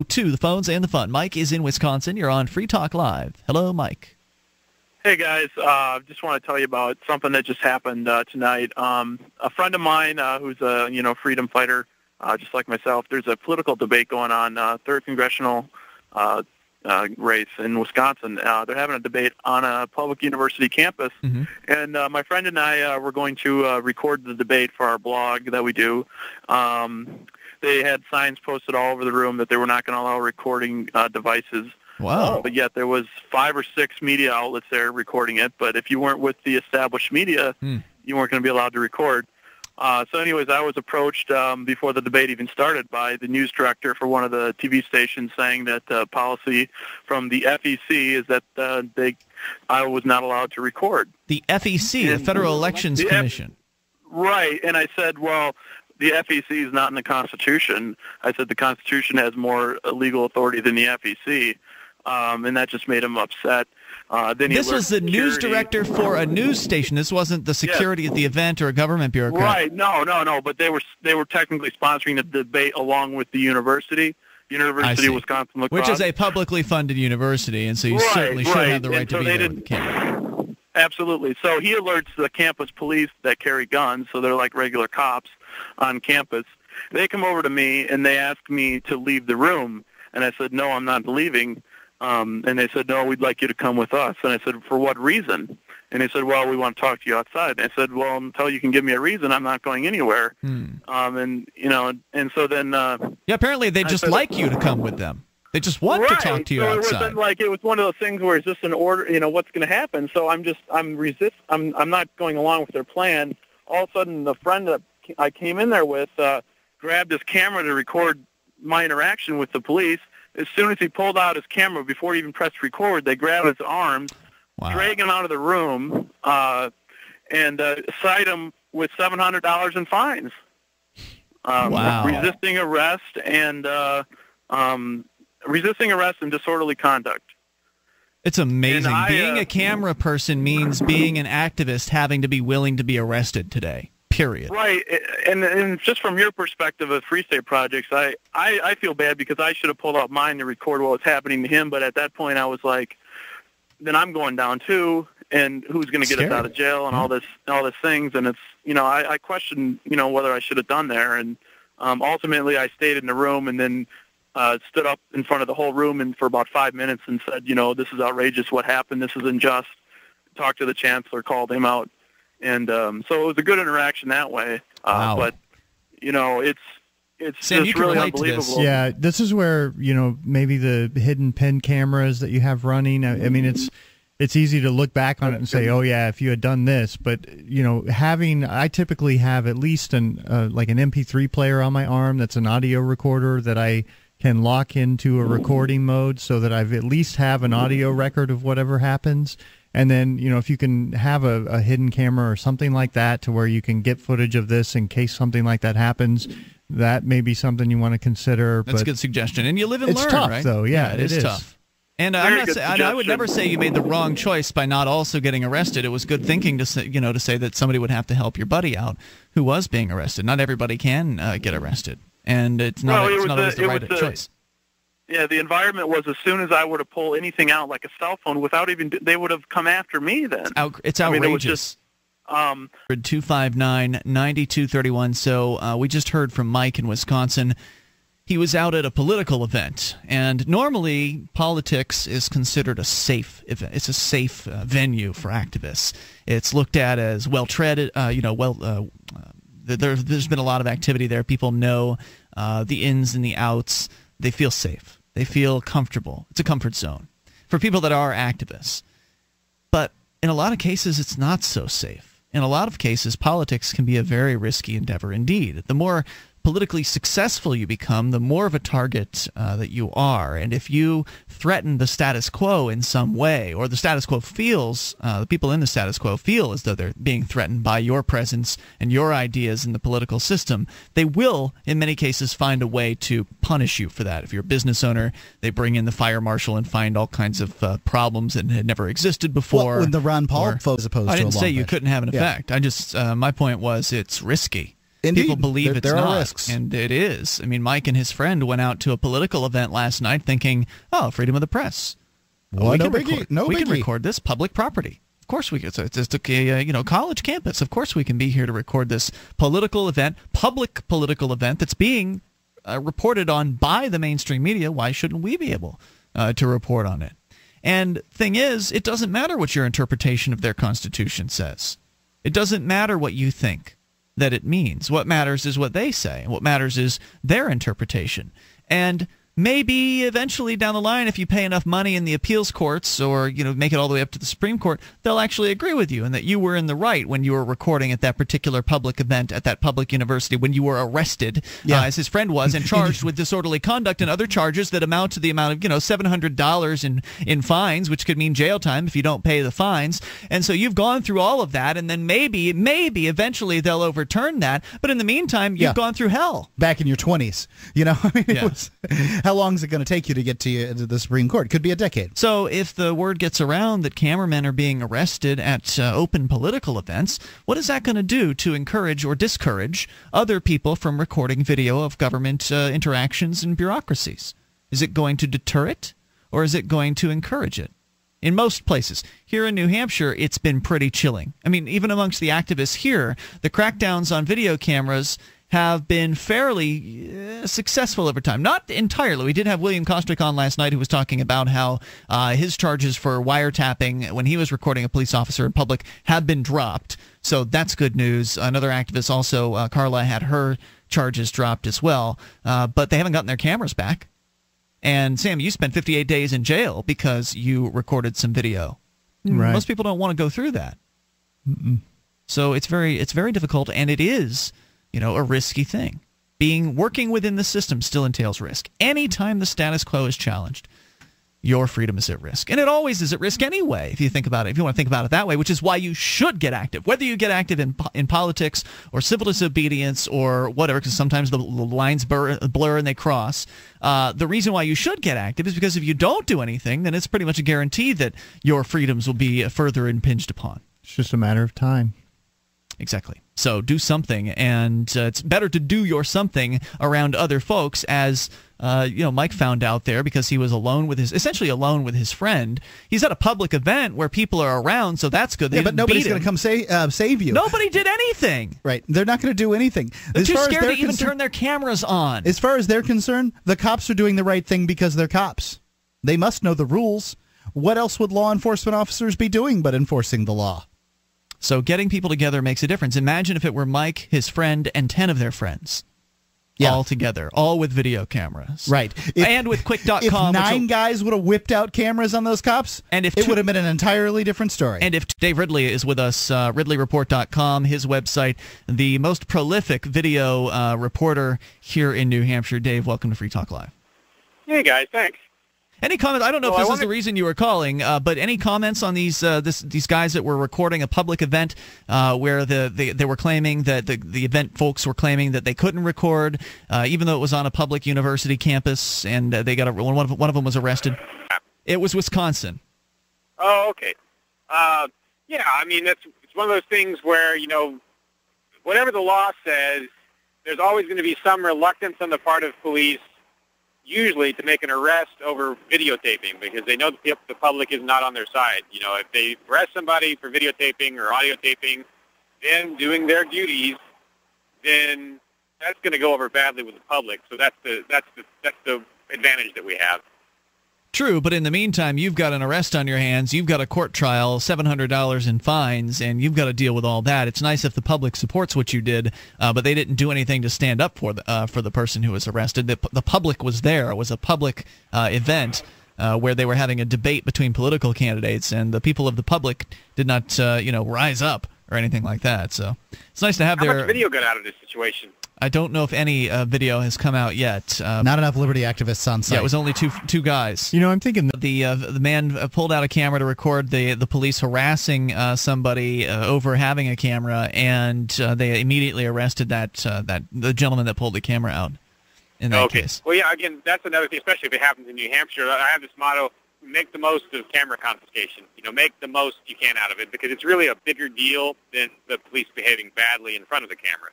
To the phones and the fun. Mike is in Wisconsin. You're on Free Talk Live. Hello, Mike. Hey, guys. Just want to tell you about something that just happened tonight. A friend of mine who's a freedom fighter, just like myself, there's a political debate going on, 3rd Congressional race in Wisconsin. They're having a debate on a public university campus, and my friend and I were going to record the debate for our blog that we do. They had signs posted all over the room that they were not going to allow recording devices. Wow. But yet there was 5 or 6 media outlets there recording it. But if you weren't with the established media, you weren't going to be allowed to record. So anyways, I was approached before the debate even started by the news director for one of the TV stations saying that policy from the FEC is that I was not allowed to record. The FEC, the Federal Elections Commission. Right. And I said, well, the FEC is not in the Constitution. I said the Constitution has more legal authority than the FEC, and that just made him upset. Then this was the news director for a news station. This wasn't the security at the event or a government bureaucrat. Right. No. But they were technically sponsoring the debate along with the University of Wisconsin La Crosse. Which is a publicly funded university, and so you certainly should have the right to be there with the camera. Absolutely. So he alerts the campus police that carry guns, so they're like regular cops on campus. They come over to me, and they ask me to leave the room. And I said, no, I'm not leaving. And they said, no, we'd like you to come with us. And I said, for what reason? And they said, well, we want to talk to you outside. And I said, well, until you can give me a reason, I'm not going anywhere. And so then... apparently they just like you to come with them. They just want to talk to you outside. It was one of those things where it's just an order, what's going to happen. So I'm not going along with their plan. All of a sudden, the friend that I came in there with grabbed his camera to record my interaction with the police. As soon as he pulled out his camera, before he even pressed record, they grabbed his arms, drag him out of the room, and cite him with $700 in fines. Resisting arrest and disorderly conduct. It's amazing. Being a camera person means being an activist having to be willing to be arrested today, period. Right. And just from your perspective of Free State Projects, I feel bad because I should have pulled out mine to record what was happening to him, but at that point I was like, then I'm going down too, and who's going to get us out of jail and all this things. And it's, I question, whether I should have done there. And ultimately I stayed in the room and then stood up in front of the whole room and for about 5 minutes and said, this is outrageous what happened. This is unjust. Talked to the chancellor, called him out. And so it was a good interaction that way. Wow. But, it's Sam, just really unbelievable. Yeah, this is where, maybe the hidden pen cameras that you have running, I mean, it's easy to look back on it and say, oh, yeah, if you had done this. But, I typically have at least an MP3 player on my arm that's an audio recorder that I can lock into a recording mode so that I've at least have an audio record of whatever happens. And then, if you can have a hidden camera or something like that to where you can get footage of this in case something like that happens, that may be something you want to consider. That's a good suggestion. And you live and learn, right? It's tough, though. Yeah, it is tough. And I would never say you made the wrong choice by not also getting arrested. It was good thinking to say that somebody would have to help your buddy out who was being arrested. Not everybody can get arrested, and it's not always the right choice. Yeah, the environment was as soon as I would have pulled anything out like a cell phone they would have come after me then. It's outrageous. I mean, it was just 259-9231. So we just heard from Mike in Wisconsin. He was out at a political event, and normally politics is considered a safe event. It's a safe venue for activists. It's looked at as well-treaded, there's been a lot of activity there. People know the ins and the outs. They feel safe. They feel comfortable. It's a comfort zone for people that are activists. But in a lot of cases, it's not so safe. In a lot of cases, politics can be a very risky endeavor indeed. The more politically successful you become, the more of a target that you are. And if you threaten the status quo in some way, or the status quo feels, the people in the status quo feel as though they're being threatened by your presence and your ideas in the political system, they will, in many cases, find a way to punish you for that. If you're a business owner, they bring in the fire marshal and find all kinds of problems that had never existed before. Well, with the Ron Paul vote as opposed to I didn't say you couldn't have an effect. I just, my point was it's risky. Indeed. People believe there it's are not, risks. and it is. I mean, Mike and his friend went out to a political event last night thinking, oh, freedom of the press. What? We No biggie. can record this public property. Of course we can. So it's just a college campus. Of course we can be here to record this political event, public political event that's being reported on by the mainstream media. Why shouldn't we be able to report on it? And thing is, it doesn't matter what your interpretation of their Constitution says. It doesn't matter what you think that it means. What matters is what they say. And what matters is their interpretation. And maybe eventually down the line, if you pay enough money in the appeals courts or make it all the way up to the Supreme Court, they'll actually agree with you and that you were in the right when you were recording at that particular public event at that public university when you were arrested, as his friend was, and charged with disorderly conduct and other charges that amount to the amount of $700 in fines, which could mean jail time if you don't pay the fines. And so you've gone through all of that, and then maybe eventually they'll overturn that. But in the meantime, you've gone through hell. Back in your 20s, it was. How long is it going to take you to get to the Supreme Court? It could be a decade. So if the word gets around that cameramen are being arrested at open political events, what is that going to do to encourage or discourage other people from recording video of government interactions and bureaucracies? Is it going to deter it, or is it going to encourage it? In most places. Here in New Hampshire, it's been pretty chilling. I mean, even amongst the activists here, the crackdowns on video cameras have been fairly successful over time. Not entirely. We did have William Kostrick on last night who was talking about how his charges for wiretapping when he was recording a police officer in public have been dropped. So that's good news. Another activist also, Carla, had her charges dropped as well. But they haven't gotten their cameras back. And Sam, you spent 58 days in jail because you recorded some video. Right. Most people don't want to go through that. So it's very difficult, and it is a risky thing. Working within the system still entails risk. Anytime the status quo is challenged, your freedom is at risk. And it always is at risk anyway, if you think about it, if you want to think about it that way, which is why you should get active. Whether you get active in politics or civil disobedience or whatever, because sometimes the lines blur and they cross. The reason why you should get active is because if you don't do anything, then it's pretty much a guarantee that your freedoms will be further impinged upon. It's just a matter of time. Exactly. So do something, and it's better to do your something around other folks, as Mike found out there because he was essentially alone with his friend. He's at a public event where people are around, so that's good. But nobody's going to come save you. Nobody did anything. Right. They're not going to do anything. They're too scared to even turn their cameras on. As far as they're concerned, the cops are doing the right thing because they're cops. They must know the rules. What else would law enforcement officers be doing but enforcing the law? So getting people together makes a difference. Imagine if it were Mike, his friend, and 10 of their friends. All together, all with video cameras. Right. And with Quick.com. If 9 guys would have whipped out cameras on those cops, it would have been an entirely different story. And if Dave Ridley is with us, RidleyReport.com, his website, the most prolific video reporter here in New Hampshire. Dave, welcome to Free Talk Live. Hey, guys, thanks. Any comments? I don't know if this is the reason you were calling, but any comments on these guys that were recording a public event where they were claiming that the event folks were claiming that they couldn't record, even though it was on a public university campus, and they got one of them was arrested. It was Wisconsin. Oh, okay. Yeah, I mean it's one of those things where whatever the law says, there's always going to be some reluctance on the part of police, usually to make an arrest over videotaping, because they know the public is not on their side. If they arrest somebody for videotaping or audio taping, then doing their duties, then that's going to go over badly with the public. So that's the advantage that we have. True, but in the meantime, you've got an arrest on your hands, you've got a court trial, $700 in fines, and you've got to deal with all that. It's nice if the public supports what you did, but they didn't do anything to stand up for the person who was arrested. The public was there. It was a public event where they were having a debate between political candidates, and the people of the public did not, rise up or anything like that. So it's nice to have How much video got out of this situation? I don't know if any video has come out yet. Not enough Liberty activists on site. Yeah, it was only two guys. I'm thinking the man pulled out a camera to record the police harassing somebody over having a camera, and they immediately arrested the gentleman that pulled the camera out. In that case. Well, yeah. Again, that's another thing, especially if it happens in New Hampshire. I have this motto: make the most of camera confiscation. Make the most you can out of it, because it's really a bigger deal than the police behaving badly in front of the camera.